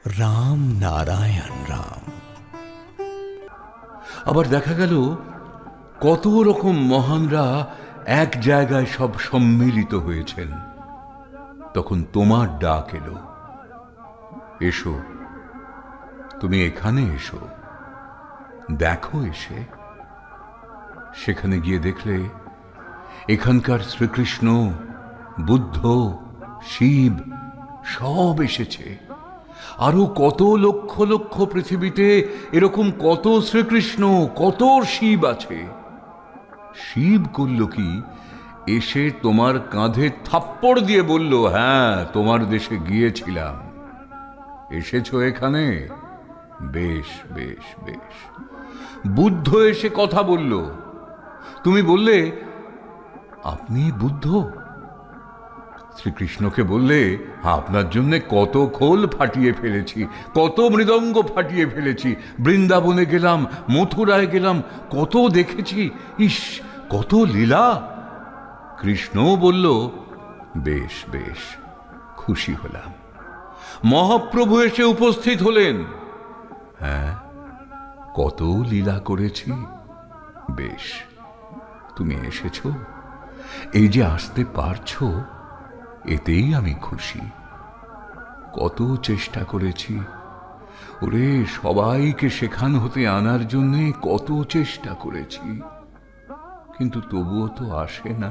রাম নারায়ণ রাম। আবার দেখা গেল কত রকম মহানরা এক জায়গায় সব সম্মিলিত হয়েছেন। তখন তোমার ডাক এলো, এসো, তুমি এখানে এসো, দেখো। এসে সেখানে গিয়ে দেখলে এখানকার শ্রীকৃষ্ণ, বুদ্ধ, শিব সব এসেছে। আরো কত লক্ষ লক্ষ পৃথিবীতে এরকম কত শ্রীকৃষ্ণ, কত শিব আছে। শিব করল কি, এসে তোমার কাঁধে থাপ্পড় দিয়ে বলল, হ্যাঁ, তোমার দেশে গিয়েছিলাম, এসেছো এখানে, বেশ বেশ বেশ। বুদ্ধ এসে কথা বলল, তুমি বললে আপনি বুদ্ধ। শ্রীকৃষ্ণকে বললে, আপনার জন্য কত খোল ফাটিয়ে ফেলেছি, কত মৃদঙ্গ ফাটিয়ে ফেলেছি, বৃন্দাবনে গেলাম, মথুরায় গেলাম, কত দেখেছি, ইস, কত লীলা। কৃষ্ণও বলল, বেশ বেশ, খুশি হলাম। মহাপ্রভু এসে উপস্থিত হলেন, হ্যাঁ, কত লীলা করেছি, বেশ, তুমি এসেছ, এই যে আসতে পারছো, এতেই আমি খুশি। কত চেষ্টা করেছি, ওরে, সবাইকে সেখান হতে আনার জন্যে কত চেষ্টা করেছি, কিন্তু তবুও তো আসে না।